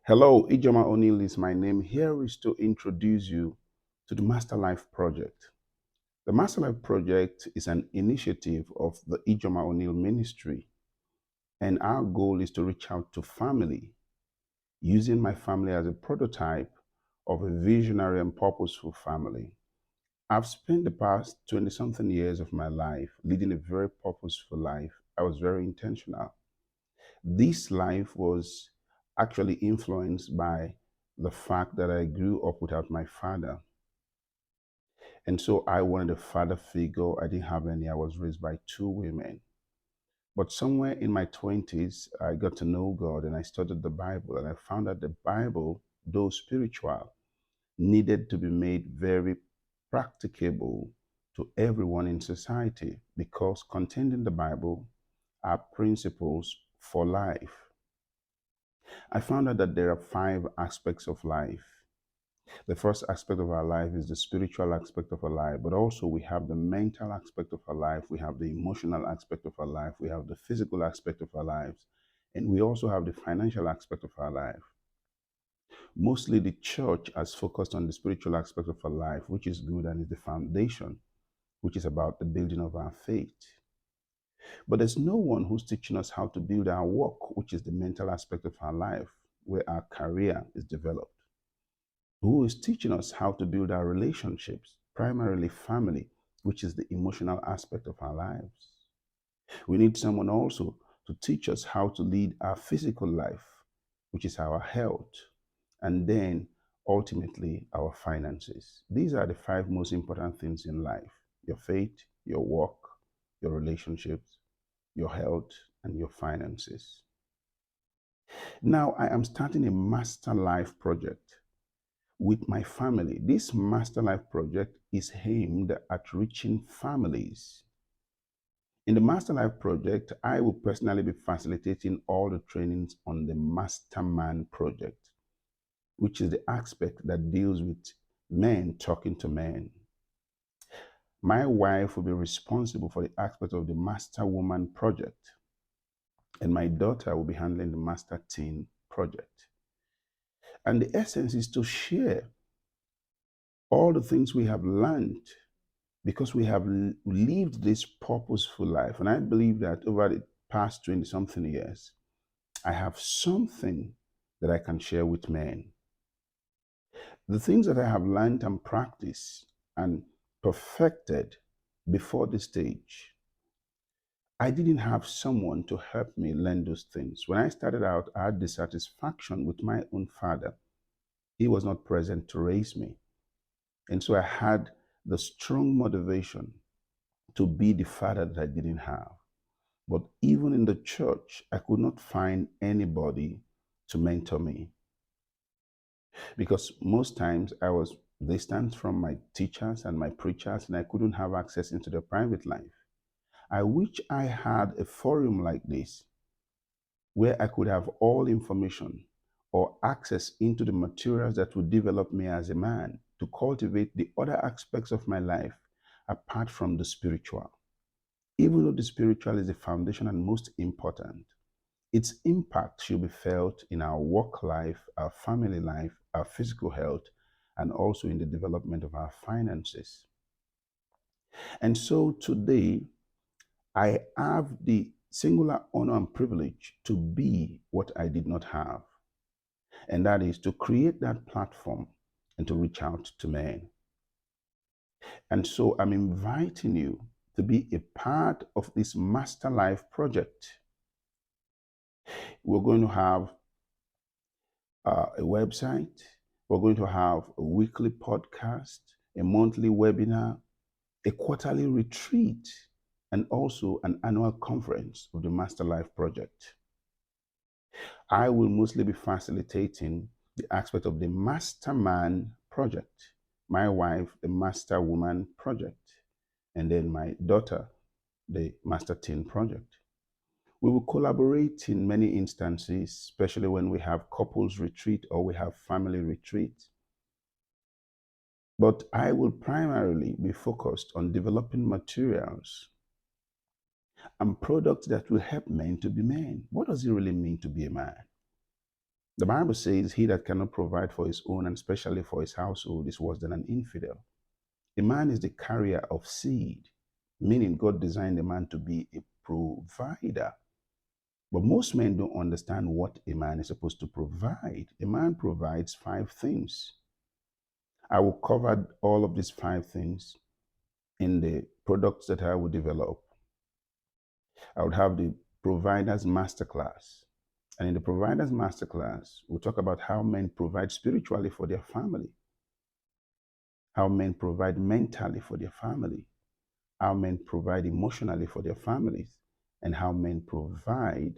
Hello, Ijoma O'Neill is my name. Here is to introduce you to the Master Life Project. The Master Life Project is an initiative of the Ijoma O'Neill Ministry, and our goal is to reach out to family, using my family as a prototype of a visionary and purposeful family. I've spent the past 20 something years of my life leading a very purposeful life. I was very intentional. This life was actually influenced by the fact that I grew up without my father. And so I wanted a father figure. I didn't have any. I was raised by two women. But somewhere in my 20s, I got to know God and I studied the Bible. And I found that the Bible, though spiritual, needed to be made very practicable to everyone in society because contained in the Bible are principles for life. I found out that there are five aspects of life. The first aspect of our life is the spiritual aspect of our life, but also we have the mental aspect of our life, we have the emotional aspect of our life, we have the physical aspect of our lives, and we also have the financial aspect of our life. Mostly the church has focused on the spiritual aspect of our life, which is good and is the foundation, which is about the building of our faith. But there's no one who's teaching us how to build our work, which is the mental aspect of our life, where our career is developed. Who is teaching us how to build our relationships, primarily family, which is the emotional aspect of our lives. We need someone also to teach us how to lead our physical life, which is our health, and then ultimately our finances. These are the five most important things in life: your faith, your work, your relationships, your health, and your finances. Now, I am starting a Master Life project with my family. This Master Life project is aimed at reaching families. In the Master Life project, I will personally be facilitating all the trainings on the Masterman project, which is the aspect that deals with men talking to men. My wife will be responsible for the aspect of the Master Woman project, and my daughter will be handling the Master Teen project. And the essence is to share all the things we have learned because we have lived this purposeful life. And I believe that over the past 20 something years, I have something that I can share with men. The things that I have learned and practiced and perfected before this stage, I didn't have someone to help me learn those things. When I started out, I had dissatisfaction with my own father. He was not present to raise me. And so I had the strong motivation to be the father that I didn't have. But even in the church, I could not find anybody to mentor me because most times I was distant from my teachers and my preachers, and I couldn't have access into their private life. I wish I had a forum like this where I could have all information or access into the materials that would develop me as a man to cultivate the other aspects of my life apart from the spiritual. Even though the spiritual is the foundation and most important, its impact should be felt in our work life, our family life, our physical health, and also in the development of our finances. And so today, I have the singular honor and privilege to be what I did not have, and that is to create that platform and to reach out to men. And so I'm inviting you to be a part of this Master Life project. We're going to have a website. We're going to have a weekly podcast, a monthly webinar, a quarterly retreat, and also an annual conference of the Master Life Project. I will mostly be facilitating the aspect of the Masterman Project, my wife, the Master Woman Project, and then my daughter, the Master Teen Project. We will collaborate in many instances, especially when we have couples retreat or we have family retreat. But I will primarily be focused on developing materials and products that will help men to be men. What does it really mean to be a man? The Bible says, he that cannot provide for his own and especially for his household is worse than an infidel. A man is the carrier of seed, meaning God designed a man to be a provider. But most men don't understand what a man is supposed to provide. A man provides five things. I will cover all of these five things in the products that I will develop. I would have the provider's masterclass. And in the provider's masterclass, we'll talk about how men provide spiritually for their family, how men provide mentally for their family, how men provide emotionally for their families, and how men provide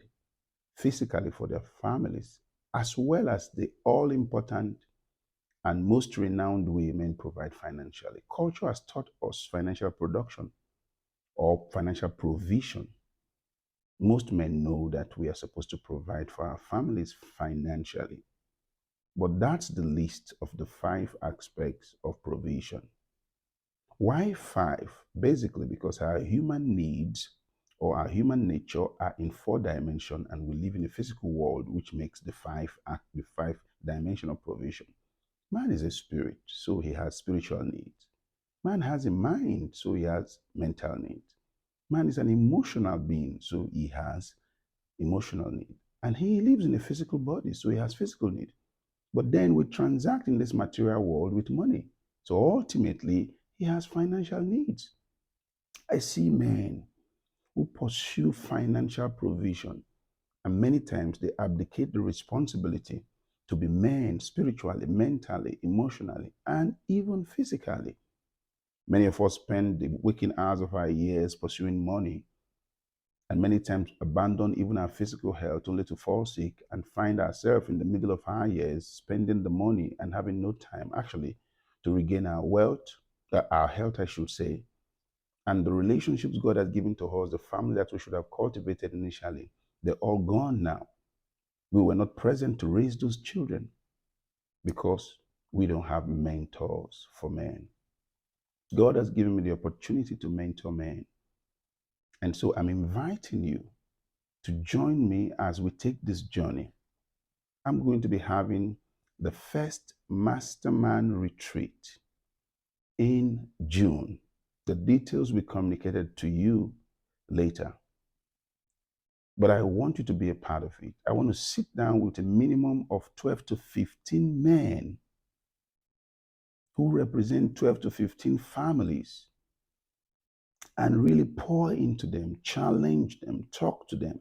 physically for their families, as well as the all important and most renowned way men provide financially. Culture has taught us financial production or financial provision. Most men know that we are supposed to provide for our families financially, but that's the list of the five aspects of provision. Why five? Basically, because our human needs or our human nature are in four dimensions, and we live in a physical world, which makes the five dimension of provision. Man is a spirit, so he has spiritual needs. Man has a mind, so he has mental needs. Man is an emotional being, so he has emotional need. And he lives in a physical body, so he has physical need. But then we transact in this material world with money. So ultimately, he has financial needs. I see men who pursue financial provision, and many times they abdicate the responsibility to be men spiritually, mentally, emotionally, and even physically. Many of us spend the waking hours of our years pursuing money and many times abandon even our physical health only to fall sick and find ourselves in the middle of our years spending the money and having no time actually to regain our wealth, our health, I should say, and the relationships God has given to us, the family that we should have cultivated initially, they're all gone now. We were not present to raise those children because we don't have mentors for men. God has given me the opportunity to mentor men. And so I'm inviting you to join me as we take this journey. I'm going to be having the first Mastermind Retreat in June. The details will be communicated to you later. But I want you to be a part of it. I want to sit down with a minimum of 12 to 15 men who represent 12 to 15 families and really pour into them, challenge them, talk to them.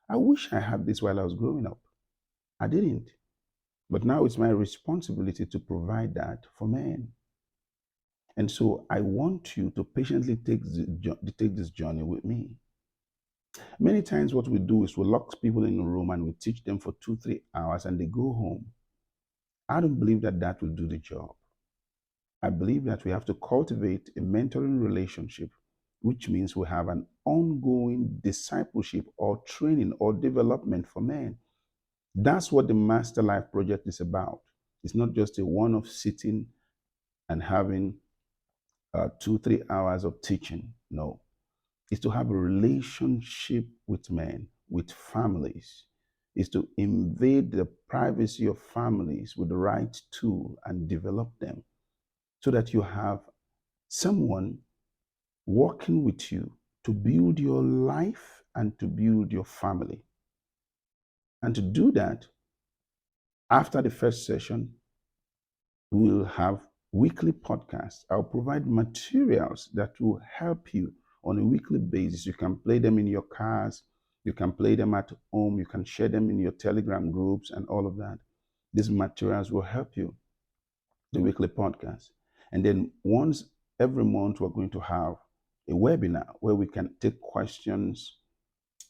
I wish I had this while I was growing up. I didn't. But now it's my responsibility to provide that for men. And so I want you to patiently take this journey with me. Many times, what we do is we lock people in a room and we teach them for 2, 3 hours and they go home. I don't believe that that will do the job. I believe that we have to cultivate a mentoring relationship, which means we have an ongoing discipleship or training or development for men. That's what the Master Life Project is about. It's not just a one off sitting and having 2, 3 hours of teaching. No, it's to have a relationship with men, with families. Is to invade the privacy of families with the right tool and develop them so that you have someone working with you to build your life and to build your family. And to do that, after the first session, we'll have weekly podcasts. I'll provide materials that will help you on a weekly basis. You can play them in your cars, you can play them at home, you can share them in your Telegram groups and all of that. These materials will help you, the weekly podcast. And then once every month, we're going to have a webinar where we can take questions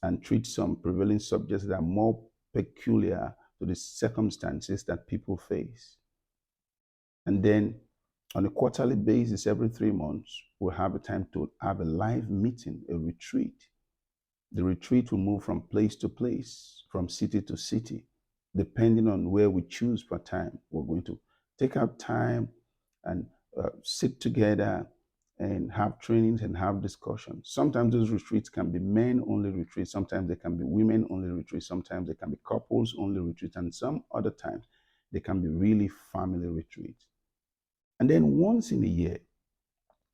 and treat some prevailing subjects that are more peculiar to the circumstances that people face. And then on a quarterly basis, every 3 months, we'll have a time to have a live meeting, a retreat. The retreat will move from place to place, from city to city, depending on where we choose per time. We're going to take out time and sit together and have trainings and have discussions. Sometimes those retreats can be men only retreats, sometimes they can be women only retreats, sometimes they can be couples only retreats, and some other times they can be really family retreats. And then once in a year,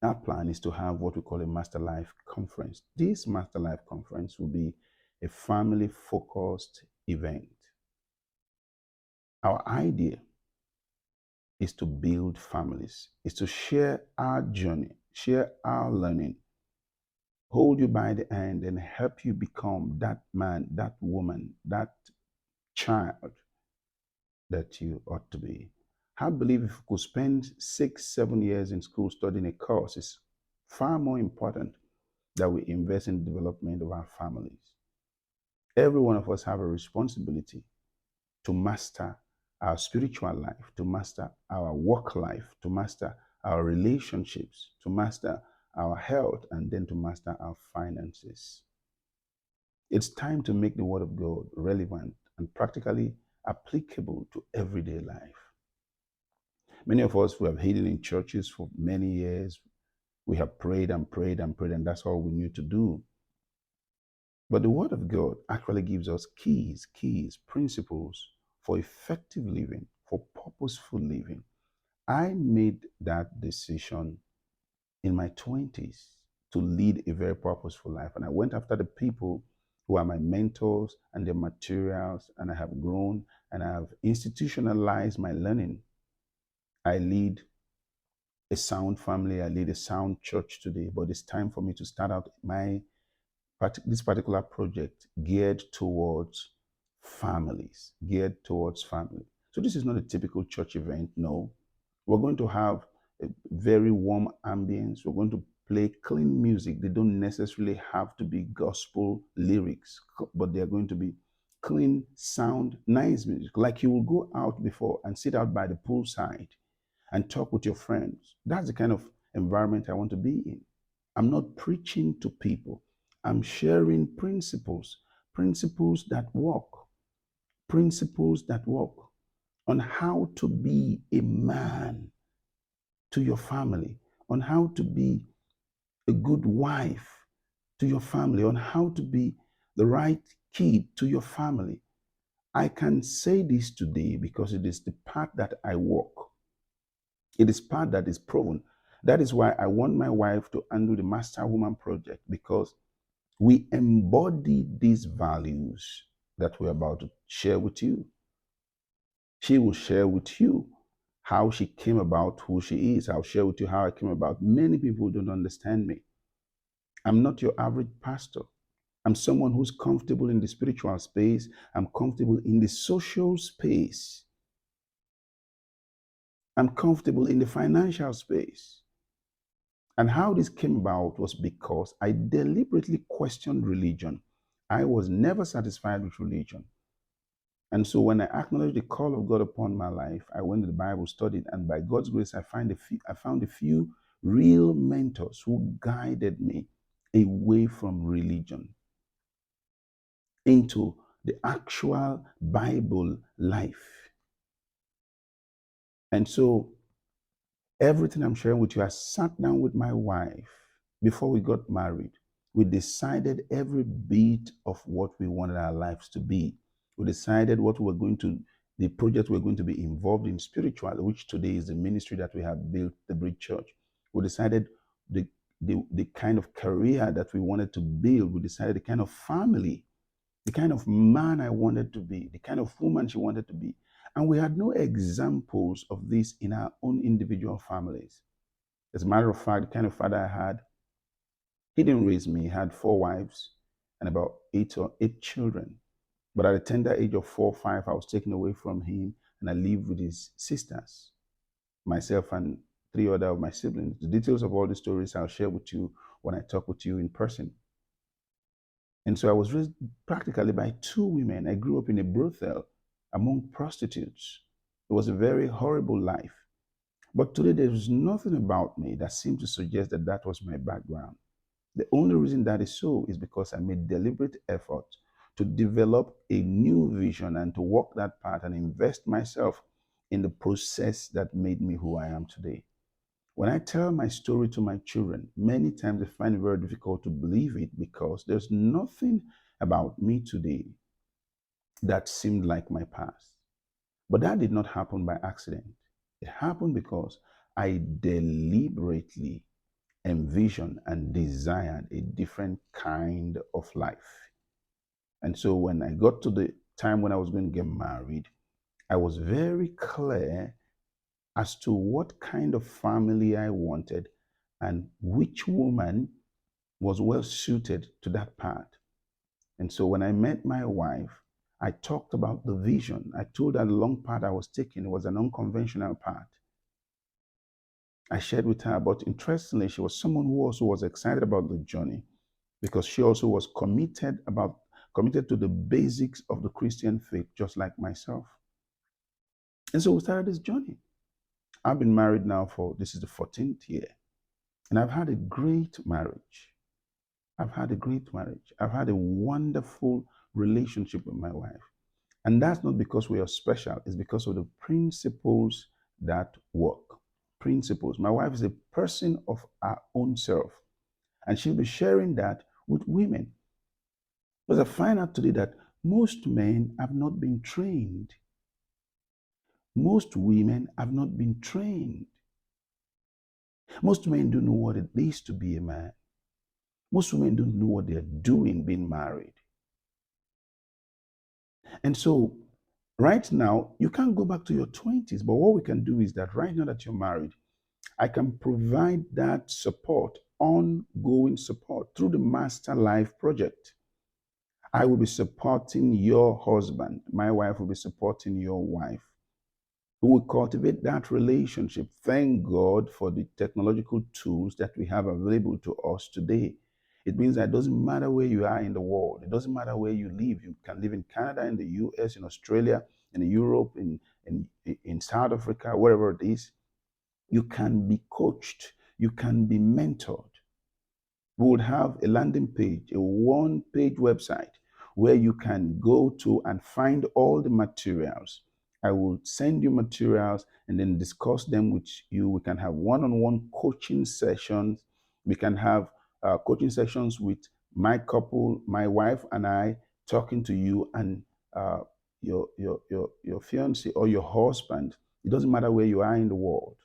our plan is to have what we call a Master Life conference. This Master Life conference will be a family focused event. Our idea is to build families, is to share our journey, share our learning, hold you by the hand and help you become that man, that woman, that child that you ought to be. I believe if we could spend 6, 7 years in school studying a course, it's far more important that we invest in the development of our families. Every one of us have a responsibility to master our spiritual life, to master our work life, to master our relationships, to master our health, and then to master our finances. It's time to make the Word of God relevant and practically applicable to everyday life. Many of us who have hidden in churches for many years, we have prayed and prayed and prayed, and that's all we knew to do. But the Word of God actually gives us keys, principles for effective living, for purposeful living. I made that decision in my 20s to lead a very purposeful life. And I went after the people who are my mentors and their materials, and I have grown and I have institutionalized my learning. I lead a sound family, I lead a sound church today, but it's time for me to start out this particular project geared towards families, geared towards family. So this is not a typical church event, no. We're going to have a very warm ambience. We're going to play clean music. They don't necessarily have to be gospel lyrics, but they're going to be clean sound, nice music. Like you will go out before and sit out by the poolside and talk with your friends. That's the kind of environment I want to be in. I'm not preaching to people. I'm sharing principles, principles that work, principles that work on how to be a man to your family, on how to be a good wife to your family, on how to be the right kid to your family. I can say this today because it is the path that I walk. It is path that is proven. That is why I want my wife to handle the Master Woman Project, because we embody these values that we're about to share with you. She will share with you how she came about who she is. I'll share with you how I came about. Many people don't understand me. I'm not your average pastor. I'm someone who's comfortable in the spiritual space. I'm comfortable in the social space. I'm comfortable in the financial space. And how this came about was because I deliberately questioned religion. I was never satisfied with religion. And so when I acknowledged the call of God upon my life, I went to the Bible, studied, and by God's grace, I found a few real mentors who guided me away from religion into the actual Bible life. And so everything I'm sharing with you, I sat down with my wife before we got married. We decided every bit of what we wanted our lives to be. We decided what we were going to, the project we're going to be involved in spiritually, which today is the ministry that we have built, the Bridge Church. We decided the kind of career that we wanted to build. We decided the kind of family, the kind of man I wanted to be, the kind of woman she wanted to be. And we had no examples of this in our own individual families. As a matter of fact, the kind of father I had, he didn't raise me. He had 4 wives and about eight children. But at the tender age of 4 or 5, I was taken away from him and I lived with his sisters, myself and 3 other of my siblings. The details of all the stories I'll share with you when I talk with you in person. And so I was raised practically by 2 women. I grew up in a brothel among prostitutes. It was a very horrible life. But today there is nothing about me that seems to suggest that that was my background. The only reason that is so is because I made deliberate effort to develop a new vision and to walk that path and invest myself in the process that made me who I am today. When I tell my story to my children, many times they find it very difficult to believe it because there's nothing about me today that seemed like my past. But that did not happen by accident. It happened because I deliberately envisioned and desired a different kind of life. And so when I got to the time when I was going to get married, I was very clear as to what kind of family I wanted and which woman was well suited to that part. And so when I met my wife, I talked about the vision. I told her the long path I was taking was an unconventional path. I shared with her, but interestingly, she was someone who also was excited about the journey because she also was committed to the basics of the Christian faith, just like myself. And so we started this journey. I've been married now for this is the 14th year, and I've had a great marriage. I've had a great marriage. I've had a wonderful relationship with my wife. And that's not because we are special, it's because of the principles that work. Principles. My wife is a person of her own self, and she'll be sharing that with women. Because I find out today that most men have not been trained. Most women have not been trained. Most men don't know what it is to be a man. Most women don't know what they're doing being married. And so, right now, you can't go back to your 20s, but what we can do is that right now that you're married, I can provide that support, ongoing support through the Master Life project. I will be supporting your husband. My wife will be supporting your wife. We will cultivate that relationship. Thank God for the technological tools that we have available to us today. It means that it doesn't matter where you are in the world. It doesn't matter where you live. You can live in Canada, in the US, in Australia, in Europe, in South Africa, wherever it is. You can be coached. You can be mentored. We would have a landing page, a one-page website where you can go to and find all the materials. I will send you materials and then discuss them with you. We can have one-on-one coaching sessions. We can have coaching sessions with my couple, my wife and I, talking to you and your fiance or your husband. It doesn't matter where you are in the world.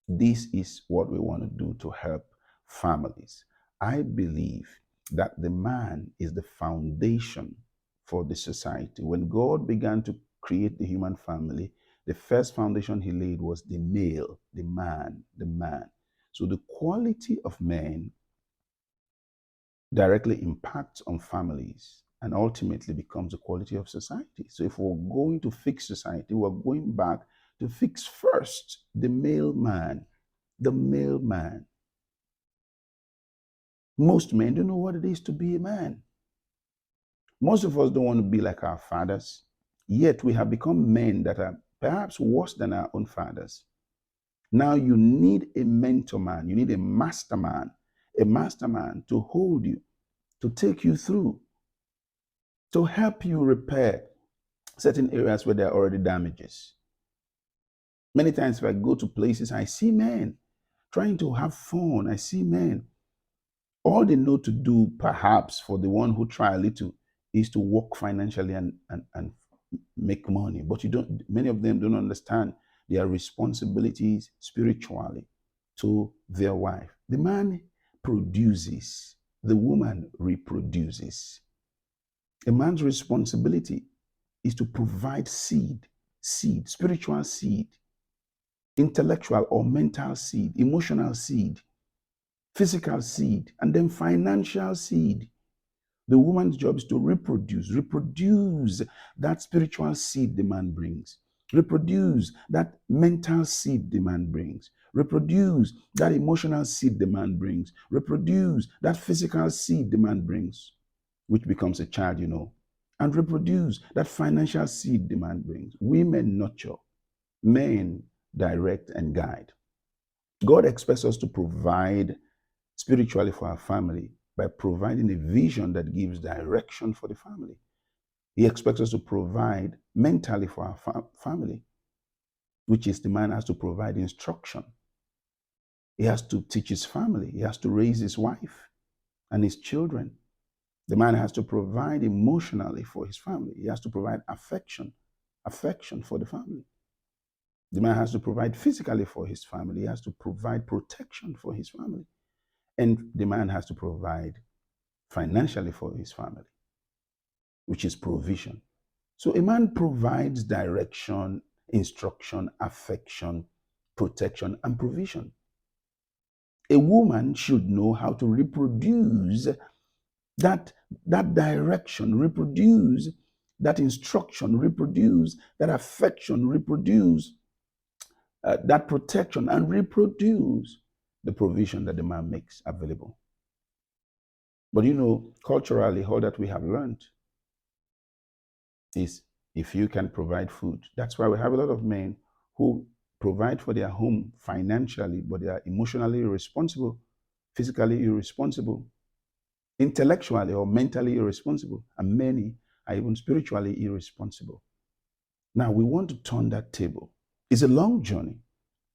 This is what we want to do to help families. I believe that the man is the foundation for the society. When God began to create the human family, the first foundation he laid was the male, the man, the man. So the quality of men directly impacts on families and ultimately becomes the quality of society. So if we're going to fix society, we're going back to fix first the male man. The male man. Most men don't know what it is to be a man. Most of us don't want to be like our fathers. Yet we have become men that are perhaps worse than our own fathers. Now you need a mentor man. You need a masterman to hold you, to take you through, to help you repair certain areas where there are already damages. Many times if I go to places, I see men trying to have fun. I see men. All they know to do, perhaps, for the one who try a little, is to work financially and make money. But you don't, many of them don't understand their responsibilities spiritually to their wife. The man produces, the woman reproduces. A man's responsibility is to provide seed, spiritual seed, intellectual or mental seed, emotional seed, physical seed, and then financial seed. The woman's job is to reproduce that spiritual seed the man brings, reproduce that mental seed the man brings, reproduce that emotional seed the man brings, reproduce that physical seed the man brings, which becomes a child, and reproduce that financial seed the man brings. Women nurture, men direct and guide. God expects us to provide spiritually for our family by providing a vision that gives direction for the family. He expects us to provide mentally for our family, which is the man has to provide instruction. He has to teach his family. He has to raise his wife and his children. The man has to provide emotionally for his family. He has to provide affection for the family. The man has to provide physically for his family. He has to provide protection for his family. And the man has to provide financially for his family, which is provision. So a man provides direction, instruction, affection, protection, and provision. A woman should know how to reproduce that, that direction, reproduce that instruction, reproduce that affection, reproduce that protection, and reproduce the provision that the man makes available. But culturally, all that we have learned is if you can provide food. That's why we have a lot of men who provide for their home financially, but they are emotionally irresponsible, physically irresponsible, intellectually or mentally irresponsible, and many are even spiritually irresponsible. Now, we want to turn that table. It's a long journey.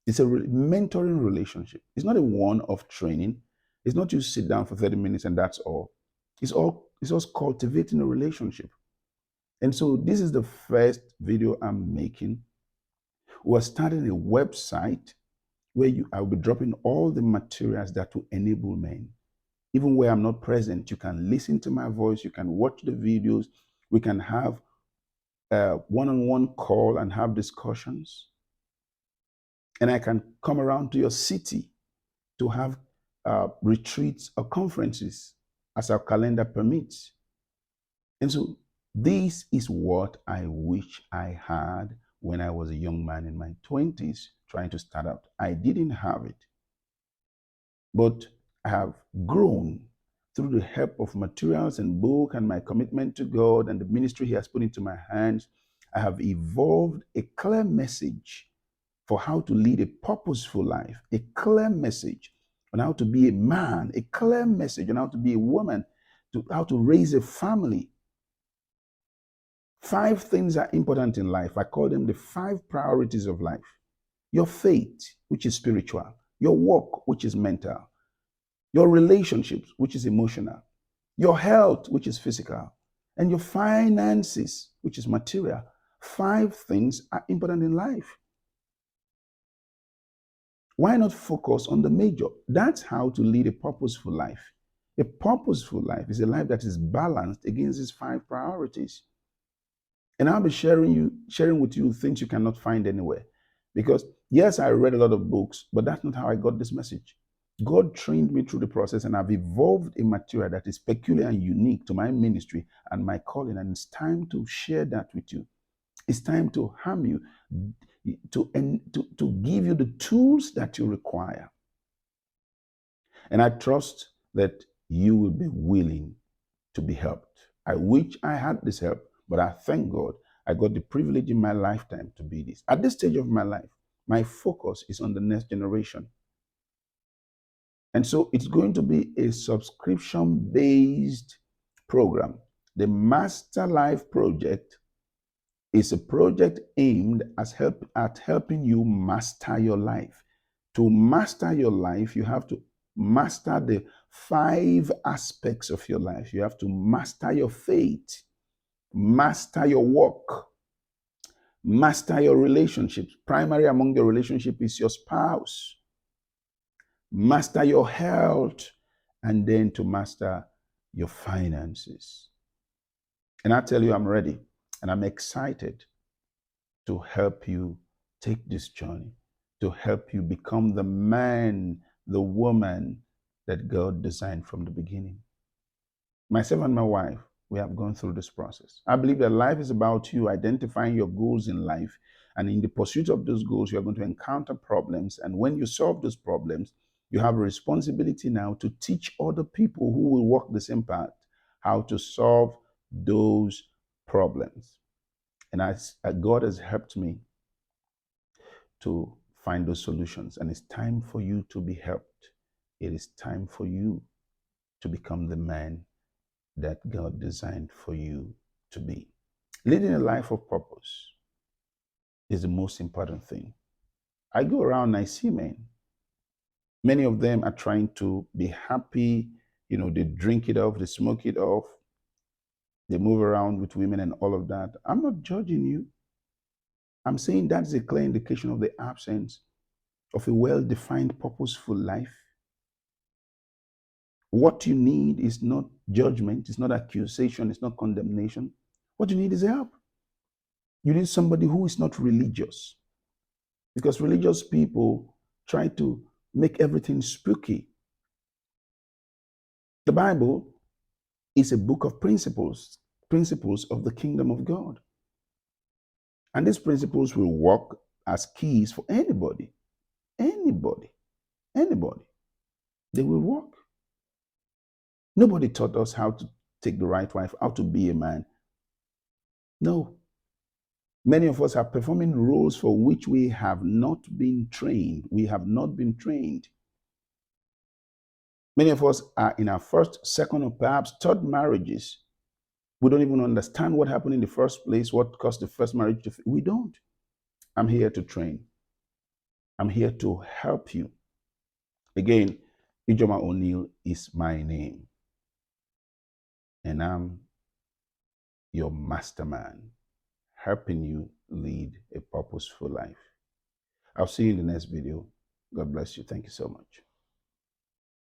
It's a mentoring relationship. It's not a one-off training. It's not you sit down for 30 minutes and that's all. It's us cultivating a relationship. And so this is the first video I'm making. We're starting a website where I'll be dropping all the materials that will enable men. Even where I'm not present, you can listen to my voice, you can watch the videos, we can have a one-on-one call and have discussions. And I can come around to your city to have retreats or conferences as our calendar permits. And so this is what I wish I had when I was a young man in my 20s trying to start out. I didn't have it. But I have grown through the help of materials and book and my commitment to God and the ministry He has put into my hands. I have evolved a clear message for how to lead a purposeful life, a clear message on how to be a man, a clear message on how to be a woman, how to raise a family. 5 things are important in life. I call them the 5 priorities of life. Your faith, which is spiritual, your work, which is mental, your relationships, which is emotional, your health, which is physical, and your finances, which is material. 5 things are important in life. Why not focus on the major? That's how to lead a purposeful life. A purposeful life is a life that is balanced against these 5 priorities. And I'll be sharing with you things you cannot find anywhere. Because yes, I read a lot of books, but that's not how I got this message. God trained me through the process, and I've evolved a material that is peculiar and unique to my ministry and my calling. And it's time to share that with you. It's time to harm you, to give you the tools that you require. And I trust that you will be willing to be helped. I wish I had this help, but I thank God I got the privilege in my lifetime to be this. At this stage of my life, my focus is on the next generation. And so it's going to be a subscription-based program. The Master Life Project is a project aimed at helping you master your life. To master your life, you have to master the 5 aspects of your life. You have to master your faith, master your work, master your relationships. Primary among your relationship is your spouse. Master your health, and then to master your finances. And I tell you, I'm ready and I'm excited to help you take this journey, to help you become the man, the woman that God designed from the beginning. Myself and my wife, we have gone through this process. I believe that life is about you identifying your goals in life. And in the pursuit of those goals, you are going to encounter problems. And when you solve those problems, you have a responsibility now to teach other people who will walk the same path how to solve those problems. And God has helped me to find those solutions. And it's time for you to be helped. It is time for you to become the man that God designed for you to be. Leading a life of purpose is the most important thing. I go around and I see men Many of them are trying to be happy. They drink it off, they smoke it off, they move around with women and all of that. I'm not judging you. I'm saying that's a clear indication of the absence of a well defined, purposeful life. What you need is not judgment, it's not accusation, it's not condemnation. What you need is help. You need somebody who is not religious, because religious people try to make everything spooky. The Bible is a book of principles of the kingdom of God. And these principles will work as keys for anybody, anybody, anybody. They will work. Nobody taught us how to take the right wife, how to be a man. No. Many of us are performing roles for which we have not been trained. We have not been trained. Many of us are in our first, second, or perhaps third marriages. We don't even understand what happened in the first place, what caused the first marriage to fail. We don't. I'm here to train. I'm here to help you. Again, Ijoma O'Neill is my name. And I'm your mastermind, helping you lead a purposeful life. I'll see you in the next video. God bless you. Thank you so much.